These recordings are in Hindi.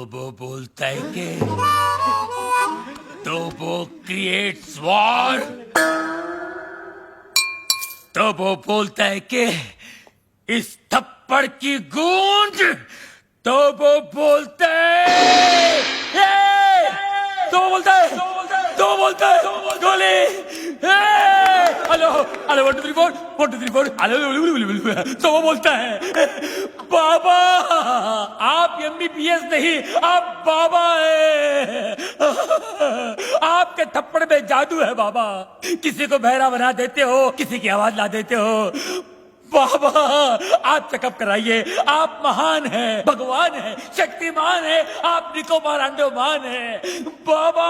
तो वो बोलता है कि तो वो क्रिएट्स वॉर, तो वो बोलता है कि इस थप्पड़ की गूंज, तो वो बोलता है तो बोलता है तो बोलता है गोली, हेलो हेलो 1 2 3 4 1 2 3 4 हेलो, तो वो बोलता है बाबा आप MBBS नहीं, आप बाबा है, आपके थप्पड़ में जादू है बाबा, किसी को बहरा बना देते हो, किसी की आवाज ला देते हो बाबा, आप चेकअप कराइए, आप महान हैं, भगवान हैं, शक्तिमान हैं, आप निकोबार अंडोमान हैं बाबा।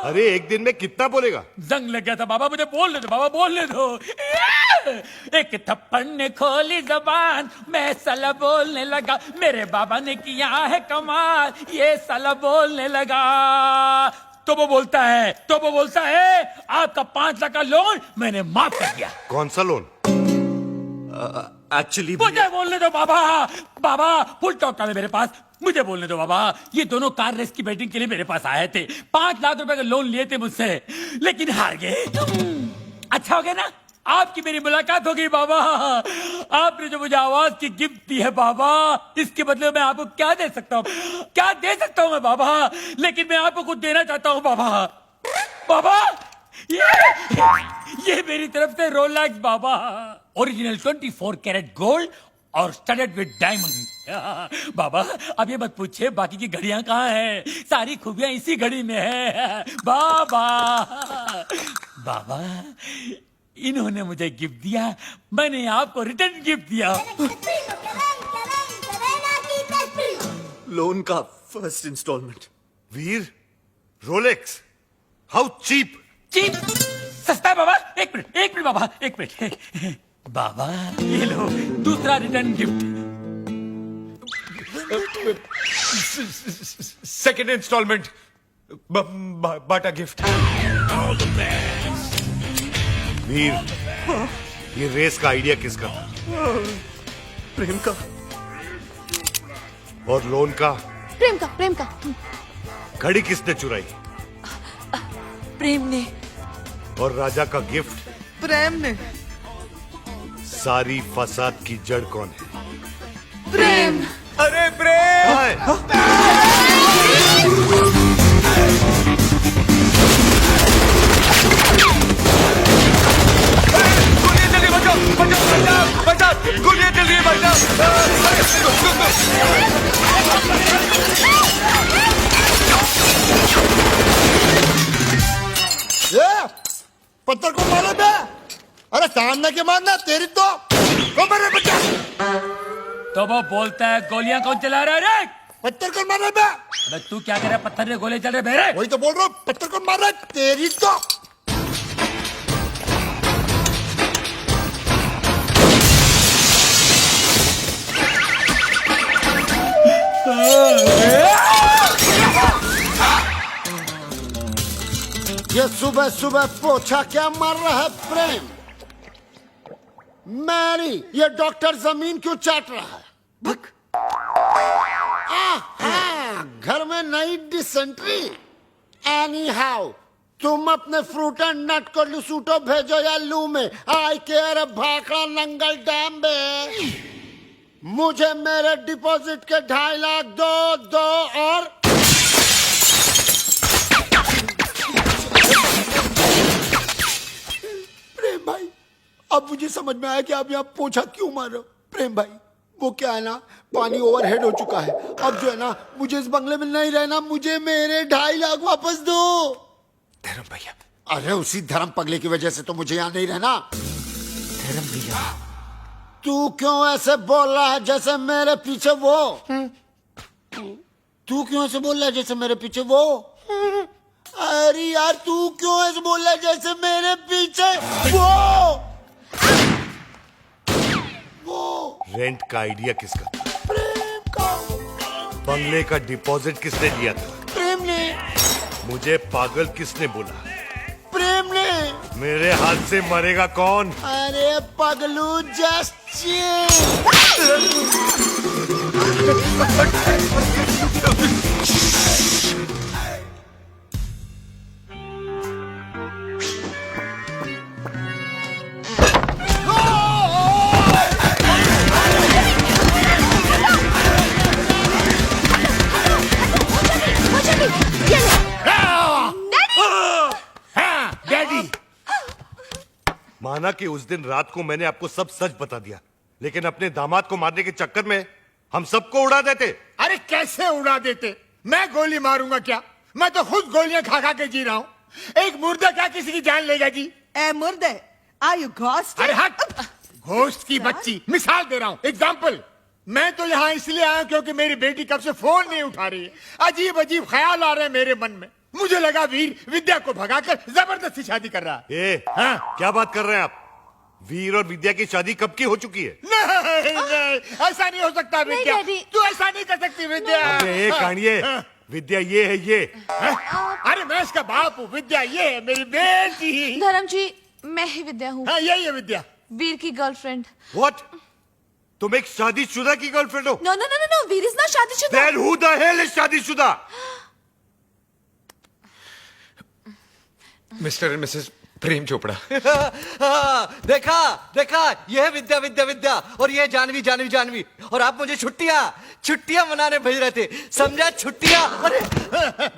अरे एक दिन में कितना बोलेगा? जंग लग गया था बाबा, मुझे बोलने दो बाबा, बोलने दो। एक थप्पड़ ने खोली जबान, मैं साला बोलने लगा, मेरे बाबा ने किया है कमाल, ये साला बोलने लगा। तो वो बोलता है आपका 5 लाख का लोन मैंने माफ कर दिया। कौन सा लोन? एक्चुअली मुझे बोलने दो बाबा, बाबा फुल टॉक था मेरे पास, मुझे बोलने दो बाबा। ये दोनों कार रेस की बैटिंग के लिए मेरे पास आए थे, 5 लाख रुपए का लोन लिए थे मुझसे, लेकिन हार गए। अच्छा हो गया ना, आपकी मेरी मुलाकात हो गई बाबा, आपने जो मुझे आवाज की गिफ्ट दी है बाबा, इसके बदले में आपको क्या दे सकता हूँ, क्या दे सकता हूँ मैं बाबा, लेकिन मैं आपको कुछ देना चाहता हूँ बाबा। बाबा ये मेरी तरफ से रोलेक्स बाबा, ओरिजिनल 24 कैरेट गोल्ड और स्टडेड विद डायमंड। बाबा अब ये मत पूछिए बाकी की घड़ियां कहाँ हैं, सारी खूबियां इसी घड़ी में है बाबा। बाबा इन्होंने मुझे गिफ्ट दिया, मैंने आपको रिटर्न गिफ्ट दिया। लोन का first installment. Veer, Rolex, how cheap. Cheap सस्ता है बाबा, एक मिनट बाबा, एक मिनट बाबा, ये लो दूसरा रिटर्न गिफ्ट। सेकेंड इंस्टॉलमेंट, बाटा गिफ्ट। वीर, ये रेस का आइडिया किसका था? प्रेम का। और लोन का? प्रेम का। घड़ी किसने चुराई? प्रेम ने। और राजा का गिफ्ट? प्रेम ने। सारी फसाद की जड़ कौन है? प्रेम। अरे प्रेम। बचा, गोलियां चल रही है भाई साहब। पत्थर को मारो बे, अरे सामने के मारना तेरी तो मेरे बच्चा। तो वो बोलता है गोलियां कौन चला रहा है रे? पत्थर को मारो बे। अबे तू क्या कर रहा है, पत्थर ने गोले चल रहे मेरे। वही तो बोल रहा हूँ, पत्थर को मार रहा है तेरी तो। ये सुबह सुबह पोछा क्या मार रहा है प्रेम? मैरी, ये डॉक्टर जमीन क्यों चाट रहा है? घर में नई डिसेंट्री। एनी हाउ, तुम अपने फ्रूट एंड नट को लुसूटो भेजो या लू में, आई केयर भाखड़ा नंगल डैम में। मुझे मेरे डिपॉजिट के 2.5 लाख दो और प्रेम भाई, अब मुझे समझ में आया कि आप यहाँ पोछा क्यों मार रहे हो। प्रेम भाई, वो क्या है ना, पानी ओवरहेड हो चुका है, अब जो है ना मुझे इस बंगले में नहीं रहना, मुझे मेरे 2.5 लाख वापस दो। धर्म भैया। अरे उसी धर्म पगले की वजह से तो मुझे यहाँ नहीं रहना। धर्म भैया, तू क्यों ऐसे बोल रहा है जैसे मेरे पीछे वो? तू क्यों ऐसे बोल रहा है जैसे मेरे पीछे वो? अरे यार, तू क्यों ऐसे बोल रहा है जैसे मेरे पीछे वो? रेंट का आइडिया किसका था? प्रेम का। बंगले का डिपॉजिट किसने दिया था? प्रेम ने। मुझे पागल किसने बोला? प्रेम ने। मेरे हाथ से मरेगा कौन? अरे पगलू, जस्ट चिल। डैडी। माना कि उस दिन रात को मैंने आपको सब सच बता दिया, लेकिन अपने दामाद को मारने के चक्कर में हम सबको उड़ा देते। अरे कैसे उड़ा देते? मैं गोली मारूंगा क्या? मैं तो खुद गोलियां खा खा के जी रहा हूँ। एक मुर्दा क्या किसी की जान लेगा जी? ए मुर्दे, आर यू घोस्ट? अरे हट! घोस्ट की बच्ची, मिसाल दे रहा हूँ, एग्जाम्पल। मैं तो यहाँ इसलिए आया क्योंकि मेरी बेटी कब से फोन नहीं उठा रही है। अजीब अजीब ख्याल आ रहे हैं मेरे मन में। मुझे लगा वीर विद्या को भगाकर जबरदस्ती शादी कर रहा है। ए, हाँ? क्या बात कर रहे हैं आप? वीर और विद्या की शादी कब की हो चुकी है? नहीं, ऐसा नहीं हो सकता विद्या। डैडी। तू ऐसा नहीं कर सकती विद्या। अबे एक कानिए, विद्या ये है ये। अरे मैं इसका बाप हूँ, विद्या ये है मेरी बेटी। धर्म जी, मैं ही विद्या हूँ, हाँ यही है विद्या। वीर की गर्लफ्रेंड। What? तुम एक शादीशुदा की गर्लफ्रेंड हो? No no no no, Veer is not शादीशुदा। Then who the hell is शादीशुदा? Mr and Mrs Prem Chopra. देखा देखा, ये है विद्या विद्या विद्या, और ये है जानवी जानवी जानवी, और आप मुझे छुट्टियां मनाने भेज रहे थे, समझा? छुट्टियां। अरे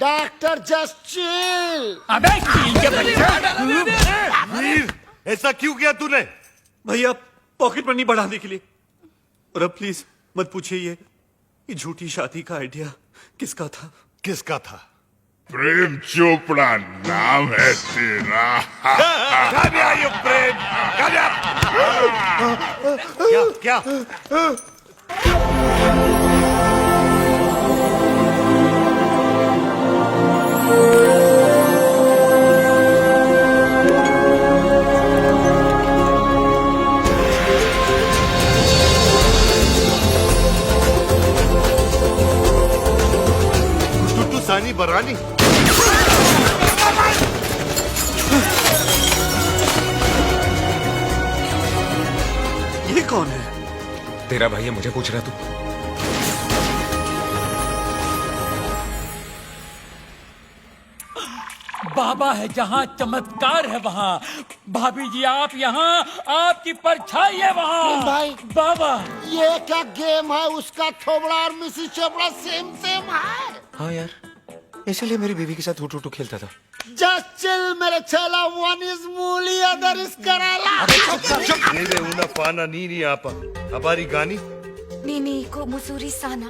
डॉक्टर जस्ट चिल। अबे चील के बच्चा। वीर, ऐसा क्यों किया तूने? भैया पॉकेट मनी बढ़ाने के लिए। और अब प्लीज मत पूछिए ये झूठी शादी का आइडिया किसका था? किसका था? प्रेम चोपड़ा नाम है तेरा। Come here, you Prem. Come here। क्या क्या? टुट्टू सानी बरानी। ये कौन है? तेरा भाई है, मुझे पूछ रहा तू? बाबा है जहाँ चमत्कार है वहाँ। भाभी जी आप यहाँ, आपकी परछाई है वहाँ। भाई। बाबा ये क्या गेम है? उसका थोबड़ा और मिसिस चोपड़ा सेम सेम है। हाँ यार, इसलिए मेरी बीवी के साथ हुटू हुटू खेलता था। जस्ट चिल मेरे चेला, वन इज मूली अदर इज कराला। Neve una pana nini apa. Habari gani? Mimi ko muzuri sana.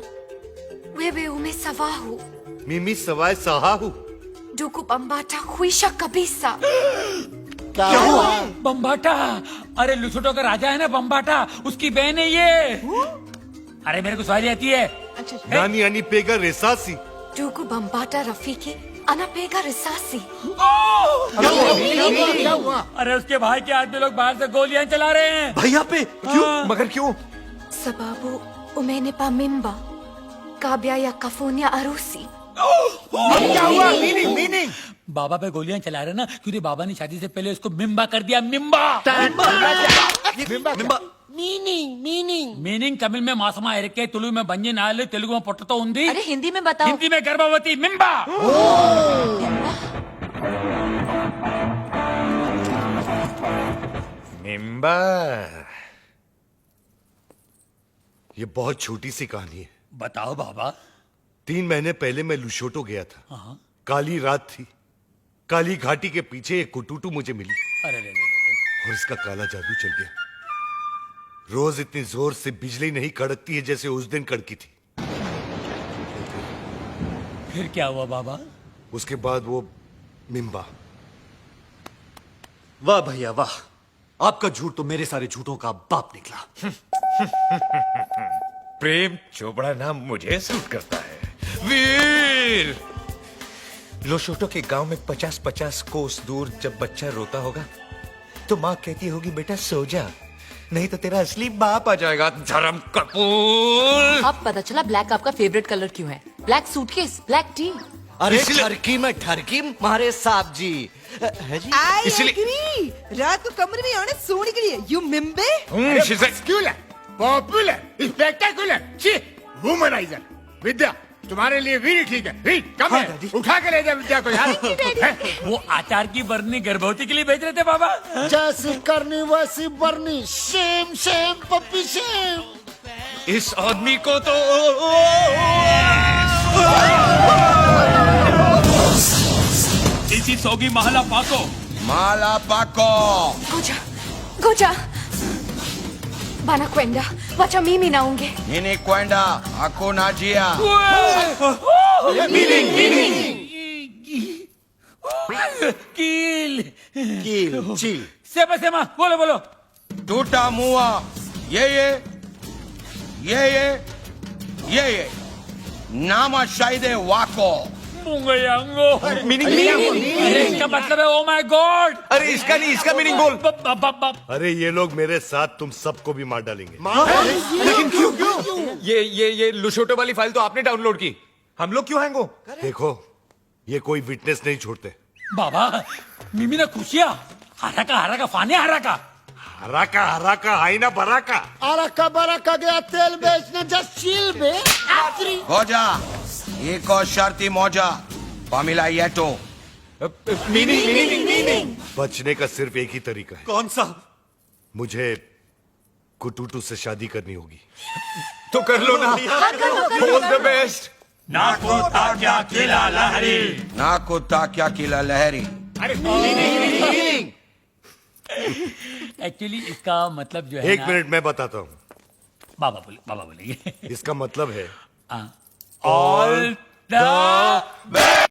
Wewe umesahau. Mimi sawai sahahu. Duku bambata huisha kabisa. क्या हुआ? बम्बाटा, अरे लुसुटो का राजा है ना बम्बाटा, उसकी बहन है ये। अरे मेरे को सवारी आती है। Nani ani pega resasi. Duku bambata Rafiki. Anapega risasi. क्या हुआ? अरे उसके भाई के आदमी लोग बाहर से गोलियां चला रहे हैं। भैया पे क्यों? मगर क्यों? Sababu umenipa mimba. Kabla ya kufanya harusi. क्या हुआ? मीनिंग बाबा पे गोलियां चला रहे ना, क्योंकि बाबा ने शादी से पहले उसको मिम्बा कर दिया। मिम्बा मीनिंग मीनिंग तमिल में मासमा एरके, तुलु में बंजी नाले, तेलुगु में पोटतो उंदी, अरे हिंदी में बताओ। हिंदी में गर्भवती। मिम्बा। मिम्बा। ये बहुत छोटी सी कहानी है। बताओ बाबा। 3 महीने पहले मैं लुशोटो गया था। काली रात थी। काली घाटी के पीछे एक कुटुटू मुझे मिली अरे रे और इसका काला जादू चल गया। रोज इतनी जोर से बिजली नहीं कड़कती है जैसे उस दिन कड़की थी। फिर क्या हुआ बाबा? उसके बाद वो मिम्बा। वाह भैया वाह, आपका झूठ तो मेरे सारे झूठों का बाप निकला। प्रेम चोपड़ा नाम मुझे सूट करता है। वीर, लोशोटो के गांव में 50-50 कोस दूर जब बच्चा रोता होगा तो माँ कहती होगी बेटा सो जा, नहीं तो तेरा असली बाप आ जाएगा। धर्म कपूर। अब पता चला ब्लैक आपका फेवरेट कलर क्यों है। Black suitcase, black T. अरे ठरकी में ठरकी मारे साहब जी है जी। इसलिए रात को कमरे में आने सोने के लिए यू मिम्बे। Popular, spectacular, womanizer. विद्या तुम्हारे लिए वीर ठीक है। वीर कम है, उठा के ले जा विद्या को यार। हैं? वो आचार की बरनी गर्भवती के लिए भेज रहे थे बाबा। जैसी करनी वैसी बरनी, सेम सेम पप्पी सेम। इस आदमी को तो इसी सोगी महला पाको। माला पाको। Goja, Goja. Banakwenda, wacha mimi naonge. Nini kwenda hakuna njia. कील Kill, chill. सेमा बोलो बोलो। टूटा मुआ ये नामा शायदे वाको। मुंगयांगो। मीनिंग अरे इसका मतलब है ओ माय गॉड। अरे इसका नहीं, इसका मीनिंग बोल। अरे ये लोग मेरे साथ तुम सबको भी मार डालेंगे। ये लुशोटो वाली फाइल तो आपने डाउनलोड की, हम लोग क्यों हैंग हो? देखो ये कोई विटनेस नहीं छोड़ते। बाबा मिमी ना खुशिया हरा का फाने हरा का हरा का हाई ना भरा का। अरका बरका गया तेल बेचने, जस्ट चिल बे। आखिरी हो जा एक और शर्ती मौजा पामिला येटो। मीनिंग बचने का सिर्फ एक ही तरीका है, कौन सा? मुझे कुटूटू से शादी करनी होगी। तो कर लो ना। All the best. ना कुत्ता क्या खिला लहरी। ना कुत्ता क्या किला लहरी। एक्चुअली इसका मतलब जो है एक ना- मिनट मैं बताता हूँ। बाबा बोलेंगे। इसका मतलब है ऑल द